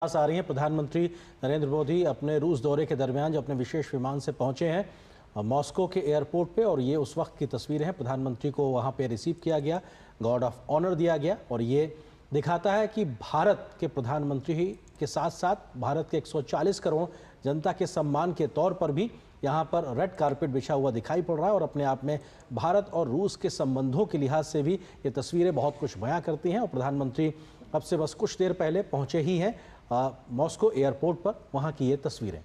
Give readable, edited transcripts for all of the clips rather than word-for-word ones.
पास आ रही हैं। प्रधानमंत्री नरेंद्र मोदी अपने रूस दौरे के दरमियान जो अपने विशेष विमान से पहुंचे हैं मॉस्को के एयरपोर्ट पे, और ये उस वक्त की तस्वीरें हैं। प्रधानमंत्री को वहां पे रिसीव किया गया, गार्ड ऑफ ऑनर दिया गया, और ये दिखाता है कि भारत के प्रधानमंत्री के साथ साथ भारत के 140 करोड़ जनता के सम्मान के तौर पर भी यहाँ पर रेड कारपेट बिछा हुआ दिखाई पड़ रहा है। और अपने आप में भारत और रूस के संबंधों के लिहाज से भी ये तस्वीरें बहुत कुछ बयां करती हैं। और प्रधानमंत्री अब से बस कुछ देर पहले पहुंचे ही हैं मॉस्को एयरपोर्ट पर। वहां की ये तस्वीरें।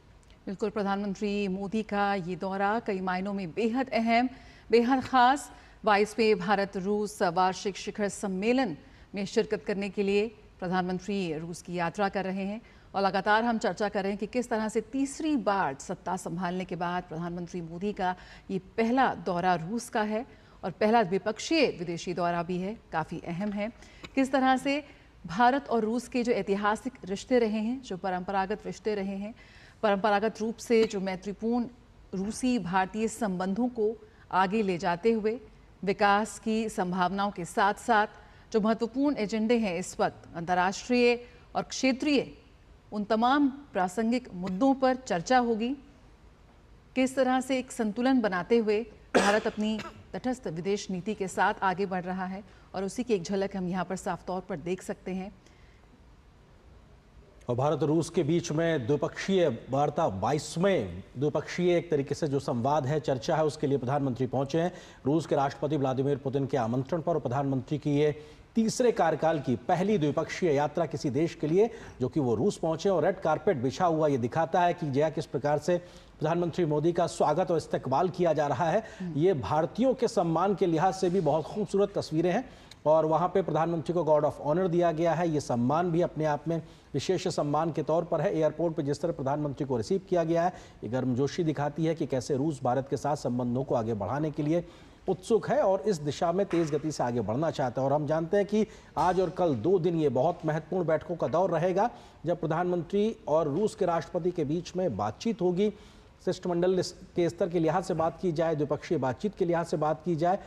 बिल्कुल, प्रधानमंत्री मोदी का ये दौरा कई मायनों में बेहद अहम, बेहद खास। 22वें भारत रूस वार्षिक शिखर सम्मेलन में शिरकत करने के लिए प्रधानमंत्री रूस की यात्रा कर रहे हैं। और लगातार हम चर्चा कर रहे हैं कि किस तरह से तीसरी बार सत्ता संभालने के बाद प्रधानमंत्री मोदी का ये पहला दौरा रूस का है और पहला द्विपक्षीय विदेशी दौरा भी है, काफ़ी अहम है। किस तरह से भारत और रूस के जो ऐतिहासिक रिश्ते रहे हैं, जो परंपरागत रिश्ते रहे हैं, परंपरागत रूप से जो मैत्रीपूर्ण रूसी भारतीय संबंधों को आगे ले जाते हुए विकास की संभावनाओं के साथ साथ जो महत्वपूर्ण एजेंडे हैं इस वक्त अंतर्राष्ट्रीय और क्षेत्रीय, उन तमाम प्रासंगिक मुद्दों पर चर्चा होगी। किस तरह से एक संतुलन बनाते हुए भारत अपनी तटस्थ विदेश नीति के साथ आगे बढ़ रहा है, और उसी की एक झलक हम यहाँ पर साफ तौर पर देख सकते हैं। और भारत और रूस के बीच में द्विपक्षीय वार्ता, 22वें द्विपक्षीय एक तरीके से जो संवाद है, चर्चा है, उसके लिए प्रधानमंत्री पहुंचे हैं। रूस के राष्ट्रपति व्लादिमीर पुतिन के आमंत्रण पर प्रधानमंत्री की ये तीसरे कार्यकाल की पहली द्विपक्षीय यात्रा किसी देश के लिए, जो कि वो रूस पहुंचे। और रेड कारपेट बिछा हुआ ये दिखाता है कि जया किस प्रकार से प्रधानमंत्री मोदी का स्वागत और इस्तकबाल किया जा रहा है। ये भारतीयों के सम्मान के लिहाज से भी बहुत खूबसूरत तस्वीरें हैं। और वहाँ पे प्रधानमंत्री को गार्ड ऑफ ऑनर दिया गया है। ये सम्मान भी अपने आप में विशेष सम्मान के तौर पर है। एयरपोर्ट पे जिस तरह प्रधानमंत्री को रिसीव किया गया है, ये गर्मजोशी दिखाती है कि कैसे रूस भारत के साथ संबंधों को आगे बढ़ाने के लिए उत्सुक है और इस दिशा में तेज गति से आगे बढ़ना चाहता है। और हम जानते हैं कि आज और कल 2 दिन ये बहुत महत्वपूर्ण बैठकों का दौर रहेगा, जब प्रधानमंत्री और रूस के राष्ट्रपति के बीच में बातचीत होगी। शिष्टमंडल के स्तर के लिहाज से बात की जाए, द्विपक्षीय बातचीत के लिहाज से बात की जाए,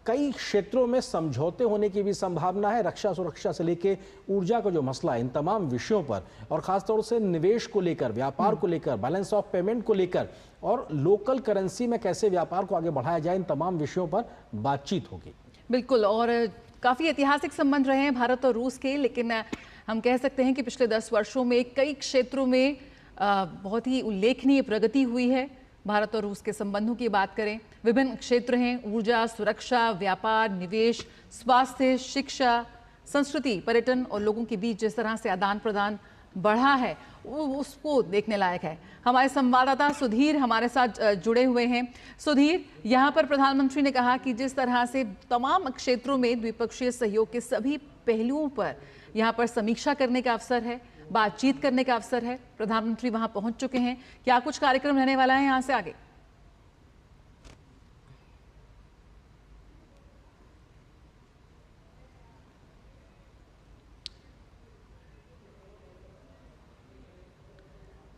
कई क्षेत्रों में समझौते होने की भी संभावना है। रक्षा सुरक्षा से लेकर ऊर्जा का जो मसला है, इन तमाम विषयों पर, और खासतौर से निवेश को लेकर, व्यापार को लेकर, बैलेंस ऑफ पेमेंट को लेकर, और लोकल करेंसी में कैसे व्यापार को आगे बढ़ाया जाए, इन तमाम विषयों पर बातचीत होगी। बिल्कुल, और काफ़ी ऐतिहासिक संबंध रहे हैं भारत और रूस के, लेकिन हम कह सकते हैं कि पिछले 10 वर्षों में कई क्षेत्रों में बहुत ही उल्लेखनीय प्रगति हुई है। भारत और रूस के संबंधों की बात करें, विभिन्न क्षेत्र हैं, ऊर्जा, सुरक्षा, व्यापार, निवेश, स्वास्थ्य, शिक्षा, संस्कृति, पर्यटन, और लोगों के बीच जिस तरह से आदान प्रदान बढ़ा है उसको देखने लायक है। हमारे संवाददाता सुधीर हमारे साथ जुड़े हुए हैं। सुधीर, यहाँ पर प्रधानमंत्री ने कहा कि जिस तरह से तमाम क्षेत्रों में द्विपक्षीय सहयोग के सभी पहलुओं पर यहाँ पर समीक्षा करने का अवसर है, बातचीत करने का अवसर है। प्रधानमंत्री वहां पहुंच चुके हैं। क्या कुछ कार्यक्रम रहने वाला है यहां से आगे?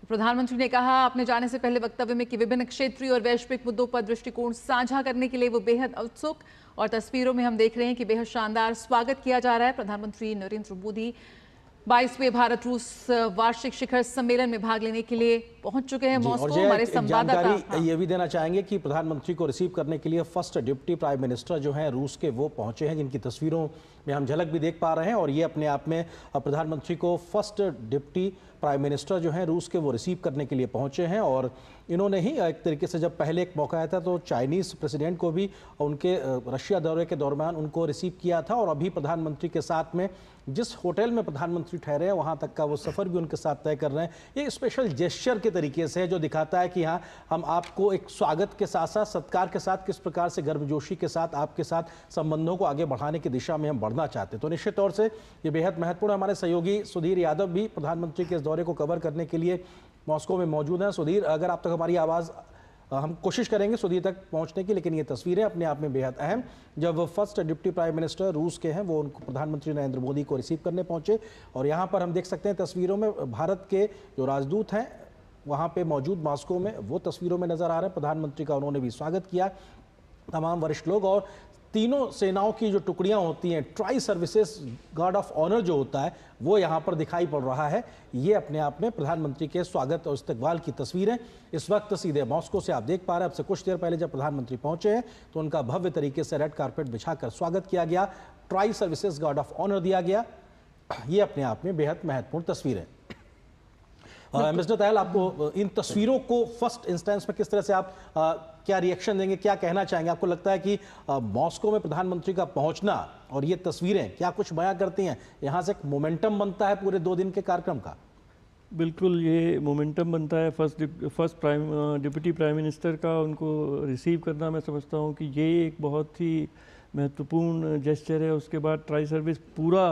प्रधानमंत्री ने कहा अपने जाने से पहले वक्तव्य में कि विभिन्न क्षेत्रीय और वैश्विक मुद्दों पर दृष्टिकोण साझा करने के लिए वो बेहद उत्सुक, और तस्वीरों में हम देख रहे हैं कि बेहद शानदार स्वागत किया जा रहा है। प्रधानमंत्री नरेंद्र मोदी 22वें भारत रूस वार्षिक शिखर सम्मेलन में भाग लेने के लिए पहुंच चुके हैं मॉस्को। हमारे संवाददाता ये भी देना चाहेंगे कि प्रधानमंत्री को रिसीव करने के लिए फर्स्ट डिप्टी प्राइम मिनिस्टर जो हैं रूस के, वो पहुंचे हैं, जिनकी तस्वीरों में हम झलक भी देख पा रहे हैं। और ये अपने आप में प्रधानमंत्री को फर्स्ट डिप्टी प्राइम मिनिस्टर जो हैं रूस के, वो रिसीव करने के लिए पहुंचे हैं। और इन्होंने ही एक तरीके से, जब पहले एक मौका आया था तो चाइनीज़ प्रेसिडेंट को भी उनके रशिया दौरे के दौरान उनको रिसीव किया था। और अभी प्रधानमंत्री के साथ में जिस होटल में प्रधानमंत्री ठहरे हैं, वहाँ तक का वो सफ़र भी उनके साथ तय कर रहे हैं। ये स्पेशल जेस्चर के तरीके से है, जो दिखाता है कि हाँ, हम आपको एक स्वागत के साथ साथ, सत्कार के साथ, किस प्रकार से गर्मजोशी के साथ आपके साथ संबंधों को आगे बढ़ाने की दिशा में हम बढ़ना चाहते हैं। तो निश्चित तौर से ये बेहद महत्वपूर्ण। हमारे सहयोगी सुधीर यादव भी प्रधानमंत्री के इस दौरे को कवर करने के लिए मॉस्को में मौजूद हैं। सुधीर, अगर आप तक हमारी आवाज़, हम कोशिश करेंगे सुधीर तक पहुंचने की, लेकिन ये तस्वीरें अपने आप में बेहद अहम, जब फर्स्ट डिप्टी प्राइम मिनिस्टर रूस के हैं, वो उनको प्रधानमंत्री नरेंद्र मोदी को रिसीव करने पहुंचे। और यहाँ पर हम देख सकते हैं तस्वीरों में भारत के जो राजदूत हैं वहाँ पे मौजूद मॉस्को में, वो तस्वीरों में नजर आ रहे हैं। प्रधानमंत्री का उन्होंने भी स्वागत किया, तमाम वरिष्ठ लोग। और तीनों सेनाओं की जो टुकड़ियां होती हैं, tri services guard of honour जो होता है वो यहाँ पर दिखाई पड़ रहा है। ये अपने आप में प्रधानमंत्री के स्वागत और इस्तकबाल की तस्वीर है। इस वक्त सीधे मॉस्को से आप देख पा रहे हैं, अब से कुछ देर पहले जब प्रधानमंत्री पहुंचे हैं तो उनका भव्य तरीके से रेड कारपेट बिछाकर स्वागत किया गया, tri services guard of honour दिया गया। ये अपने आप में बेहद महत्वपूर्ण तस्वीर है। मिस्टर तहल, आपको इन तस्वीरों को फर्स्ट इंस्टेंस में किस तरह से आप क्या रिएक्शन देंगे, क्या कहना चाहेंगे? आपको लगता है कि मॉस्को में प्रधानमंत्री का पहुंचना और ये तस्वीरें क्या कुछ बयां करती हैं? यहां से एक मोमेंटम बनता है पूरे 2 दिन के कार्यक्रम का। बिल्कुल, ये मोमेंटम बनता है फर्स्ट डिप्टी प्राइम मिनिस्टर का उनको रिसीव करना। मैं समझता हूँ कि ये एक बहुत ही महत्वपूर्ण जेस्चर है। उसके बाद ट्राई सर्विस पूरा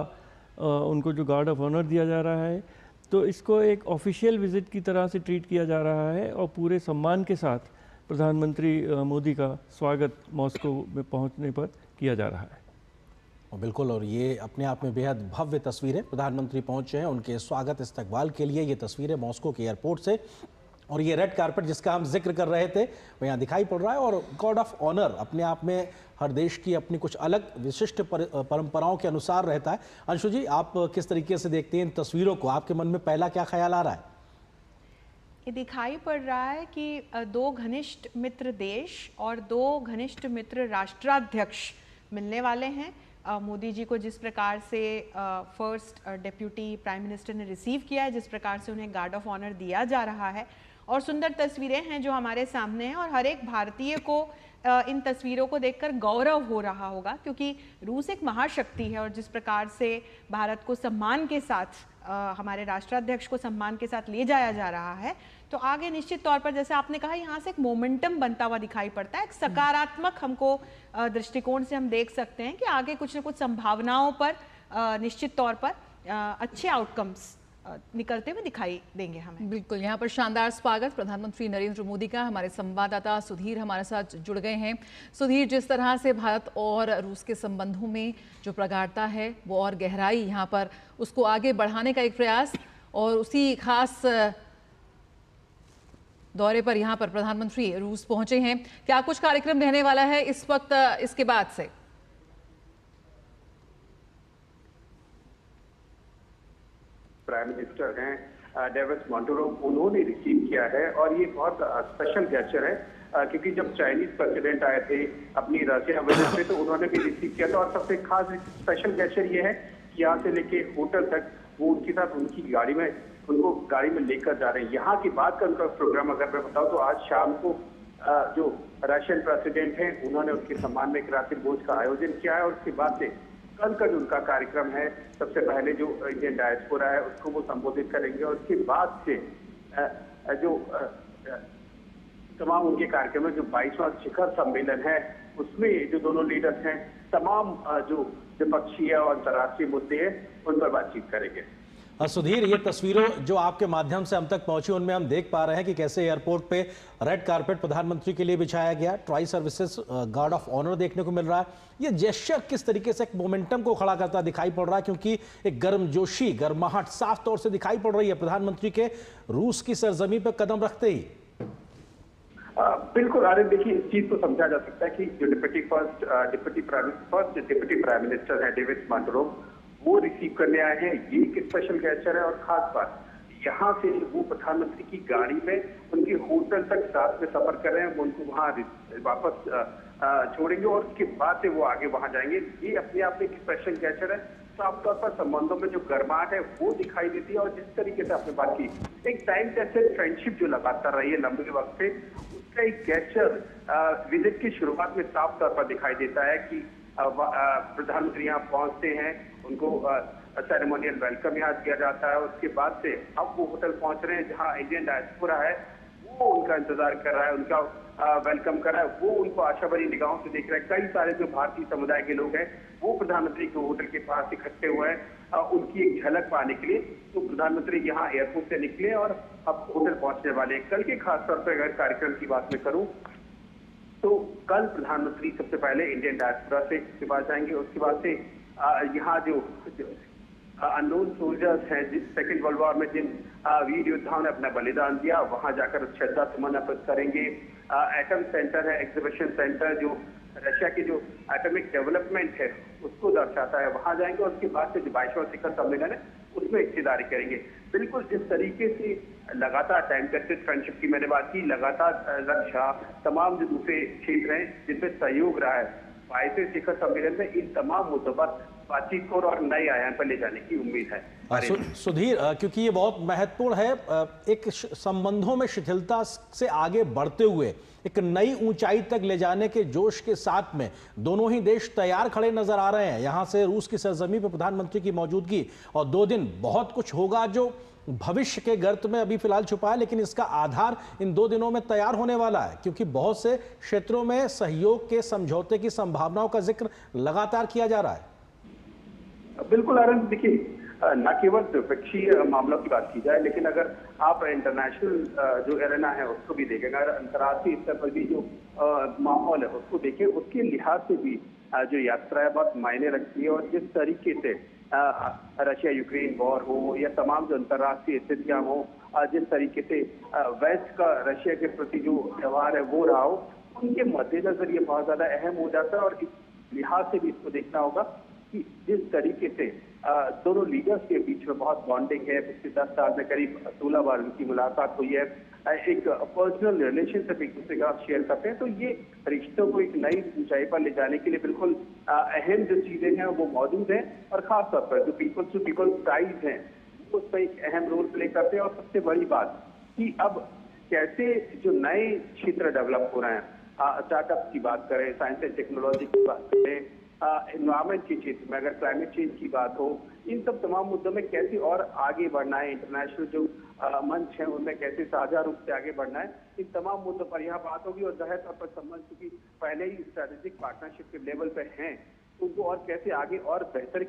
उनको जो गार्ड ऑफ ऑनर दिया जा रहा है, तो इसको एक ऑफिशियल विजिट की तरह से ट्रीट किया जा रहा है और पूरे सम्मान के साथ प्रधानमंत्री मोदी का स्वागत मॉस्को में पहुंचने पर किया जा रहा है। बिल्कुल, और ये अपने आप में बेहद भव्य तस्वीर है। प्रधानमंत्री पहुंचे हैं, उनके स्वागत इस्तकबाल के लिए ये तस्वीर है मॉस्को के एयरपोर्ट से, और ये रेड कारपेट जिसका हम जिक्र कर रहे थे वो यहाँ दिखाई पड़ रहा है। और गार्ड ऑफ ऑनर अपने आप में हर देश की अपनी कुछ अलग विशिष्ट परंपराओं के अनुसार रहता है। अंशु जी, आप किस तरीके से देखते हैं इन तस्वीरों को? आपके मन में पहला क्या ख्याल आ रहा है? ये दिखाई पड़ रहा है कि 2 घनिष्ठ मित्र देश और 2 घनिष्ठ मित्र राष्ट्राध्यक्ष मिलने वाले हैं। मोदी जी को जिस प्रकार से फर्स्ट डिप्टी प्राइम मिनिस्टर ने रिसीव किया है, जिस प्रकार से उन्हें गार्ड ऑफ ऑनर दिया जा रहा है, और सुंदर तस्वीरें हैं जो हमारे सामने हैं, और हर एक भारतीय को इन तस्वीरों को देखकर गौरव हो रहा होगा, क्योंकि रूस एक महाशक्ति है और जिस प्रकार से भारत को सम्मान के साथ हमारे राष्ट्राध्यक्ष को सम्मान के साथ ले जाया जा रहा है, तो आगे निश्चित तौर पर जैसे आपने कहा यहाँ से एक मोमेंटम बनता हुआ दिखाई पड़ता है। एक सकारात्मक हमको दृष्टिकोण से हम देख सकते हैं कि आगे कुछ न कुछ संभावनाओं पर निश्चित तौर पर अच्छे आउटकम्स निकलते हुए दिखाई देंगे हमें। बिल्कुल, यहाँ पर शानदार स्वागत प्रधानमंत्री नरेंद्र मोदी का। हमारे संवाददाता सुधीर हमारे साथ जुड़ गए हैं। सुधीर, जिस तरह से भारत और रूस के संबंधों में जो प्रगाढ़ता है वो और गहराई, यहाँ पर उसको आगे बढ़ाने का एक प्रयास, और उसी खास दौरे पर यहाँ पर प्रधानमंत्री रूस पहुंचे हैं। क्या कुछ कार्यक्रम रहने वाला है इस वक्त इसके बाद से? प्राइम मिनिस्टर हैं डेविड मांटूरो, उन्होंने रिसीव किया है, और ये बहुत स्पेशल गेस्चर है क्योंकि जब चाइनीज प्रेसिडेंट आए थे अपनी रशिया विजिट पे तो उन्होंने भी रिसीव किया था। और सबसे खास स्पेशल गेस्चर ये है कि यहाँ से लेके होटल तक वो उनके साथ उनकी गाड़ी में उनको गाड़ी में लेकर जा रहे हैं। यहाँ की बात का उनका प्रोग्राम अगर मैं बताऊँ तो आज शाम को जो रशियन प्रेसिडेंट हैं उन्होंने उनके सम्मान में एक रात्रि भोज का आयोजन किया है, और उसके बाद से कल का जो उनका कार्यक्रम है, सबसे पहले जो इंडियन डायस्पोरा है उसको वो संबोधित करेंगे, और उसके बाद से जो तमाम उनके कार्यक्रम में जो 22वां शिखर सम्मेलन है उसमें जो दोनों लीडर्स हैं तमाम जो द्विपक्षीय और अंतर्राष्ट्रीय मुद्दे हैं उन पर बातचीत करेंगे। सुधीर, ये तस्वीरों जो आपके माध्यम से हम तक पहुंची उनमें हम देख पा रहे हैं कि कैसे एयरपोर्ट पे रेड कारपेट प्रधानमंत्री के लिए बिछाया गया, tri services guard of honour देखने को मिल रहा है। ये जेस्चर किस तरीके से एक मोमेंटम को खड़ा करता दिखाई पड़ रहा है, क्योंकि एक गर्मजोशी, गर्माहट साफ तौर से दिखाई पड़ रही है प्रधानमंत्री के रूस की सरजमी पर कदम रखते ही। बिल्कुल, अरे देखिए, इस चीज को समझा जा सकता है कि जो डिप्टी प्राइम मिनिस्टर है डेविड मांटूरो, वो रिसीव करने आए हैं। ये एक स्पेशल गेस्चर है, और खास बात यहाँ से वो प्रधानमंत्री की गाड़ी में उनके होटल तक साथ में सफर कर रहे हैं, वो उनको वहाँ वापस छोड़ेंगे और उसके बाद से वो आगे वहाँ जाएंगे। ये अपने आप में एक स्पेशल गेस्चर है। साफ तौर पर संबंधों में जो गर्माहट है वो दिखाई देती है, और जिस तरीके से आपने बात की, एक टाइम टेस्टेड फ्रेंडशिप जो लगातार रही है लंबे वक्त से, उसका एक गेस्चर विजिट की शुरुआत में साफ तौर पर दिखाई देता है कि प्रधानमंत्री यहाँ पहुंचते हैं, उनको सेरेमोनियल वेलकम यहाँ दिया जाता है। उसके बाद से अब वो होटल पहुंच रहे हैं जहाँ इंडियन डायस्पोरा है वो उनका इंतजार कर रहा है, उनका वेलकम कर रहा है, वो उनको आशा भरी निगाहों से देख रहे हैं। कई सारे जो भारतीय समुदाय के लोग हैं वो प्रधानमंत्री के होटल के पास इकट्ठे हुए हैं उनकी एक झलक पाने के लिए। तो प्रधानमंत्री यहाँ एयरपोर्ट से निकले और अब होटल पहुंचने वाले हैं। कल के खास तौर पर अगर कार्यक्रम की बात मैं करूँ तो कल प्रधानमंत्री सबसे पहले इंडियन डायस्पोरा से के पास जाएंगे। उसके बाद से यहाँ जो अननोन सोल्जर्स हैं, जिस सेकेंड वर्ल्ड वॉर में जिन वीर योद्धाओं ने अपना बलिदान दिया, वहां जाकर श्रद्धा सुमन अर्पित करेंगे। एटम सेंटर है, एग्जीबिशन सेंटर जो रशिया की जो एटॉमिक डेवलपमेंट है उसको दर्शाता है, वहां जाएंगे और उसके बाद से जो 22वां शिखर सम्मेलन है उसमें हिस्सेदारी करेंगे। बिल्कुल जिस तरीके से लगातार टाइम टेस्टेड फ्रेंडशिप की मैंने बात की, लगातार रक्षा, तमाम जो दूसरे क्षेत्र हैं जिनमें सहयोग रहा है, 22वें शिखर सम्मेलन में इन तमाम मुद्दों पर बातचीत को और नए आयाम पर ले जाने की उम्मीद है। सुधीर, क्योंकि ये बहुत महत्वपूर्ण है, एक संबंधों में शिथिलता से आगे बढ़ते हुए एक नई ऊंचाई तक ले जाने के जोश के साथ में दोनों ही देश तैयार खड़े नजर आ रहे हैं। यहां से रूस की सरजमी पर प्रधानमंत्री की मौजूदगी और 2 दिन बहुत कुछ होगा जो भविष्य के गर्त में अभी फिलहाल छुपा है, लेकिन इसका आधार इन 2 दिनों में तैयार होने वाला है, क्योंकि बहुत से क्षेत्रों में सहयोग के समझौते की संभावनाओं का जिक्र लगातार किया जा रहा है। बिल्कुल आनंद, देखिए न केवल द्विपक्षीय मामलों की बात की जाए, लेकिन अगर आप इंटरनेशनल जो एरेना है उसको भी देखें, अगर अंतर्राष्ट्रीय स्तर पर भी जो माहौल है उसको देखें, उसके लिहाज से भी जो यात्रा है बहुत मायने रखती है। और जिस तरीके से रशिया यूक्रेन वॉर हो या तमाम जो अंतर्राष्ट्रीय स्थितियां हो, जिस तरीके से वेस्ट का रशिया के प्रति जो व्यवहार है वो रहा हो, उनके मद्देनजर ये बहुत ज्यादा अहम हो जाता है। और इस लिहाज से भी इसको देखना होगा कि जिस तरीके से दोनों लीडर्स के बीच में बहुत बॉन्डिंग है, पिछले 10 साल में करीब 16 बार उनकी मुलाकात हुई है, एक पर्सनल रिलेशनशिप एक दूसरे का शेयर करते हैं, तो ये रिश्तों को एक नई ऊंचाई पर ले जाने के लिए बिल्कुल अहम जो चीजें हैं वो मौजूद हैं। और खासतौर पर जो पीपल टू पीपल टाइज हैं उस पर एक अहम रोल प्ले करते हैं। और सबसे बड़ी बात कि अब कैसे जो नए क्षेत्र डेवलप हो रहे हैं, स्टार्टअप की बात करें, साइंस एंड टेक्नोलॉजी की बात करें, एनवायरमेंट के क्षेत्र में अगर क्लाइमेट चेंज की बात हो, इन सब तमाम मुद्दों में कैसे और आगे बढ़ना है, इंटरनेशनल जो मंच है उनमें कैसे साझा रूप से आगे बढ़ना है, इन तमाम मुद्दों पर यहाँ बात होगी। और जाहिर तौर पर संबंध चूंकि पहले ही स्ट्रेटेजिक पार्टनरशिप के लेवल पे हैं, उनको और कैसे आगे और बेहतरी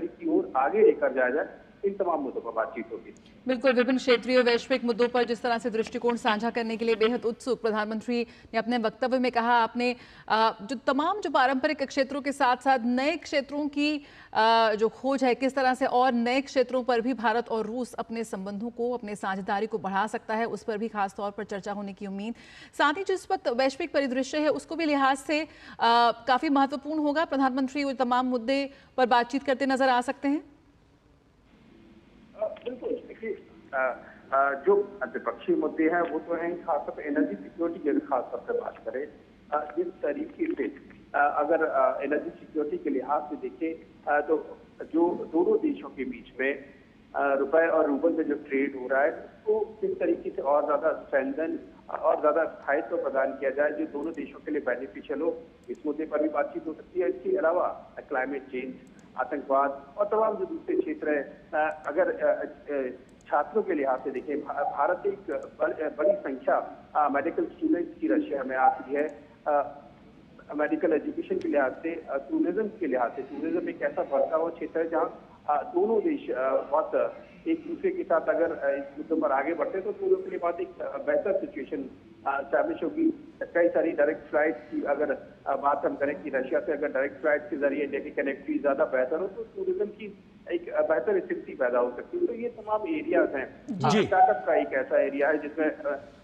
की ओर आगे लेकर जाया जाए, इन तमाम मुद्दों पर बातचीत होगी। बिल्कुल, विभिन्न क्षेत्रीय वैश्विक मुद्दों पर जिस तरह से दृष्टिकोण साझा करने के लिए बेहद उत्सुक प्रधानमंत्री ने अपने वक्तव्य में कहा। आपने जो तमाम जो पारंपरिक क्षेत्रों के साथ साथ नए क्षेत्रों की जो खोज है, किस तरह से और नए क्षेत्रों पर भी भारत और रूस अपने संबंधों को, अपने साझेदारी को बढ़ा सकता है, उस पर भी खास तौर पर चर्चा होने की उम्मीद। साथ ही जिस वक्त वैश्विक परिदृश्य है उसको भी लिहाज से काफी महत्वपूर्ण होगा। प्रधानमंत्री वो तमाम मुद्दे पर बातचीत करते नजर आ सकते हैं। बिल्कुल, देखिए जो द्विपक्षीय मुद्दे हैं वो तो हैं, खासतौर पर एनर्जी सिक्योरिटी की अगर खासतौर पर बात करें, जिस तरीके से अगर एनर्जी सिक्योरिटी के लिहाज से देखें तो जो दोनों देशों के बीच में रुपए और रूबल में जो ट्रेड हो रहा है उसको किस तरीके से और ज्यादा स्ट्रेंथन और ज्यादा स्थायित्व प्रदान किया जाए जो दोनों देशों के लिए बेनिफिशियल हो, इस मुद्दे पर भी बातचीत हो सकती है। इसके अलावा क्लाइमेट चेंज, आतंकवाद और तमाम जो दूसरे क्षेत्र है, अगर छात्रों के लिहाज से देखें, भारत एक बड़ी संख्या मेडिकल स्टूडेंट्स की रशिया में आती है। मेडिकल एजुकेशन के लिहाज से, टूरिज्म के लिहाज से, टूरिज्म एक ऐसा बढ़ता हुआ क्षेत्र है जहाँ दोनों देश बहुत एक दूसरे के साथ अगर इस मुद्दों पर आगे बढ़ते हैं तो दोनों के लिए बहुत एक बेहतर सिचुएशन स्टैब्लिश होगी। कई सारी डायरेक्ट फ्लाइट की अगर बात हम करें कि रशिया से अगर डायरेक्ट फ्लाइट के जरिए इंडिया की कनेक्टिविटी ज्यादा बेहतर हो तो टूरिज्म की एक बेहतर स्थिति पैदा हो सकती है। तो ये तमाम एरियाज हैं। स्टार्टअप का एक ऐसा एरिया है जिसमें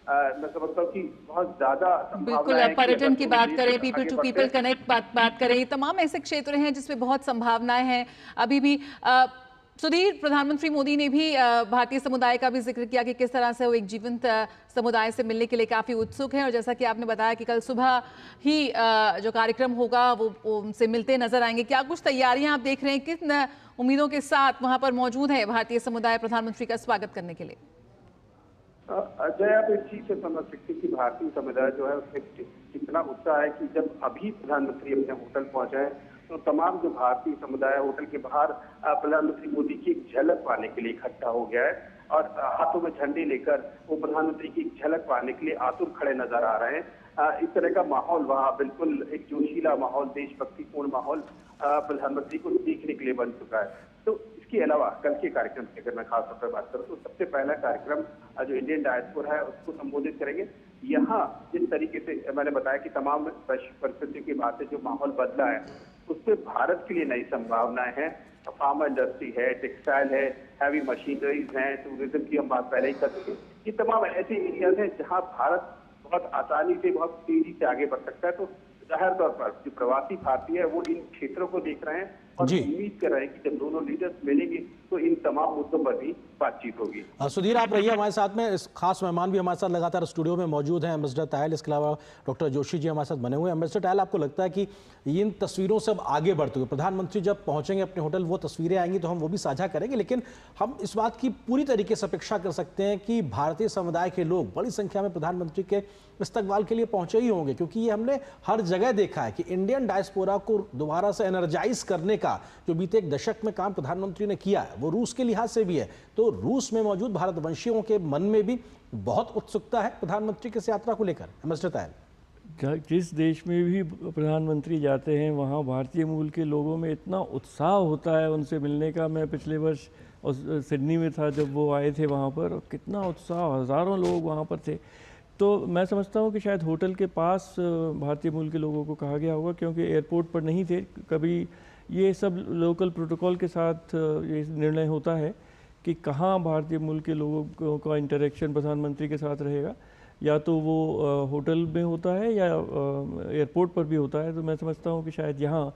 मैं समझता हूँ कि बहुत ज्यादा बिल्कुल, पर्यटन की बात करें, पीपल टू पीपल कनेक्ट बात करें, ये तमाम ऐसे क्षेत्र हैं जिसमें बहुत संभावनाएं हैं अभी भी। सुधीर, प्रधानमंत्री मोदी ने भी भारतीय समुदाय का भी जिक्र किया कि किस तरह से वो एक जीवंत समुदाय से मिलने के लिए काफी उत्सुक हैं, और जैसा कि आपने बताया कि कल सुबह ही जो कार्यक्रम होगा वो उनसे मिलते नजर आएंगे। क्या कुछ तैयारियां आप देख रहे हैं, किन उम्मीदों के साथ वहां पर मौजूद है भारतीय समुदाय प्रधानमंत्री का स्वागत करने के लिए? अजय, आप इस चीज से समझ सकते कि भारतीय समुदाय जो है उसमें कितना उत्साह है कि जब अभी प्रधानमंत्री अपने होटल पहुंचे हैं तो तमाम जो भारतीय समुदाय होटल के बाहर प्रधानमंत्री मोदी की एक झलक पाने के लिए इकट्ठा हो गया है और हाथों में झंडे लेकर वो प्रधानमंत्री की एक झलक पाने के लिए आतुर खड़े नजर आ रहे हैं। इस तरह का माहौल वहाँ बिल्कुल एक जोशीला माहौल, देशभक्तिपूर्ण माहौल प्रधानमंत्री को देखने के लिए बन चुका है। तो इसके अलावा कल के कार्यक्रम की अगर मैं खासतौर पर बात करूँ तो सबसे पहला कार्यक्रम जो इंडियन डायस्पोरा है उसको संबोधित करेंगे। यहाँ जिस तरीके से मैंने बताया कि तमाम वैश्विक परिस्थितियों की बात है, जो माहौल बदला है उससे भारत के लिए नई संभावनाएं हैं। फार्मा इंडस्ट्री है, टेक्सटाइल है, हैवी मशीनरीज हैं, टूरिज्म की हम बात पहले ही कर चुके। ये तमाम ऐसे एरियाज हैं जहाँ भारत बहुत आसानी से, बहुत तेजी से आगे बढ़ सकता है। तो जाहिर तौर पर जो प्रवासी भारतीय है वो इन क्षेत्रों को देख रहे हैं और जी। उम्मीद कर रहे हैं कि जब दोनों लीडर्स मिलेंगे तो इन तमाम मुद्दों पर भी बातचीत होगी। सुधीर, आप रहिए हमारे साथ में। इस खास मेहमान भी हमारे साथ लगातार स्टूडियो में मौजूद हैं, एम्बेसडर तायल, इसके अलावा डॉक्टर जोशी जी हमारे साथ बने हुए हैं। एम्बेसडर तायल, आपको लगता है कि इन तस्वीरों से अब आगे बढ़ते हुए प्रधानमंत्री जब पहुंचेंगे अपने होटल, वो तस्वीरें आएंगी तो हम वो भी साझा करेंगे, लेकिन हम इस बात की पूरी तरीके से अपेक्षा कर सकते हैं कि भारतीय समुदाय के लोग बड़ी संख्या में प्रधानमंत्री के इस्तकबाल के लिए पहुंचे ही होंगे, क्योंकि ये हमने हर जगह देखा है कि इंडियन डायस्पोरा को दोबारा से एनर्जाइज करने का जो बीते एक दशक में काम प्रधानमंत्री ने किया है वो रूस के लिहाज से भी है। तो रूस में मौजूद भारतवंशियों के मन में भी बहुत उत्सुकता है प्रधानमंत्री की इस यात्रा को लेकर। एम्बेसडर तायल, जिस देश में भी प्रधानमंत्री जाते हैं वहाँ भारतीय मूल के लोगों में इतना उत्साह होता है उनसे मिलने का। मैं पिछले वर्ष सिडनी में था जब वो आए थे वहाँ पर, और कितना उत्साह, हज़ारों लोग वहाँ पर थे। तो मैं समझता हूँ कि शायद होटल के पास भारतीय मूल के लोगों को कहा गया होगा, क्योंकि एयरपोर्ट पर नहीं थे कभी। ये सब लोकल प्रोटोकॉल के साथ ये निर्णय होता है कि कहाँ भारतीय मूल के लोगों का इंटरेक्शन प्रधानमंत्री के साथ रहेगा, या तो वो होटल में होता है या एयरपोर्ट पर भी होता है। तो मैं समझता हूँ कि शायद यहाँ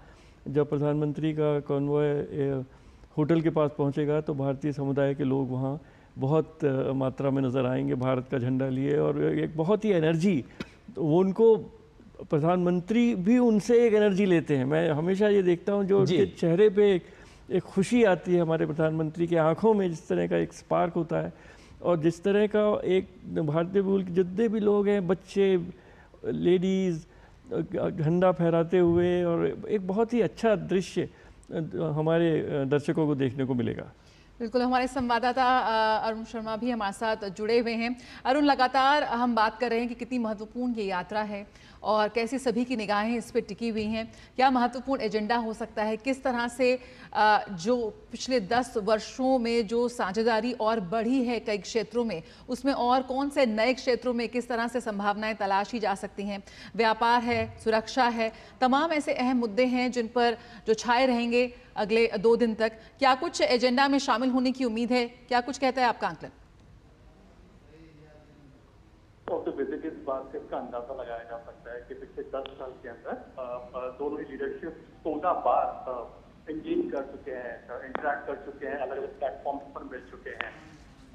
जब प्रधानमंत्री का कॉन्वॉय होटल के पास पहुँचेगा तो भारतीय समुदाय के लोग वहाँ बहुत मात्रा में नज़र आएंगे भारत का झंडा लिए, और एक बहुत ही एनर्जी, तो वो उनको प्रधानमंत्री भी उनसे एक एनर्जी लेते हैं। मैं हमेशा ये देखता हूँ जो उनके चेहरे पे एक खुशी आती है, हमारे प्रधानमंत्री के आंखों में जिस तरह का एक स्पार्क होता है, और जिस तरह का एक भारतीय मूल के जितने भी लोग हैं, बच्चे, लेडीज़, झंडा फहराते हुए, और एक बहुत ही अच्छा दृश्य हमारे दर्शकों को देखने को मिलेगा। बिल्कुल, हमारे संवाददाता अरुण शर्मा भी हमारे साथ जुड़े हुए हैं। अरुण, लगातार हम बात कर रहे हैं कि कितनी महत्वपूर्ण ये यात्रा है और कैसी सभी की निगाहें इस पर टिकी हुई हैं। क्या महत्वपूर्ण एजेंडा हो सकता है, किस तरह से जो पिछले 10 वर्षों में जो साझेदारी और बढ़ी है कई क्षेत्रों में, उसमें और कौन से नए क्षेत्रों में किस तरह से संभावनाएं तलाशी जा सकती हैं। व्यापार है, सुरक्षा है, तमाम ऐसे अहम मुद्दे हैं जिन पर जो छाए रहेंगे अगले 2 दिन तक। क्या कुछ एजेंडा में शामिल होने की उम्मीद है, क्या कुछ कहता है आपका आंकलन? विजिट इस बात से इसका अंदाजा लगाया जा सकता है कि पिछले 10 साल के अंदर दोनों ही लीडरशिप 16 बार एंगेज कर चुके हैं, इंटरेक्ट कर चुके हैं, अलग अलग प्लेटफॉर्म पर मिल चुके हैं।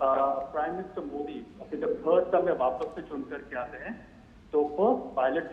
प्राइम मिनिस्टर मोदी अपने जब 3rd टर्म में वापस से चुन करके आते हैं तो फर्स्ट पायलट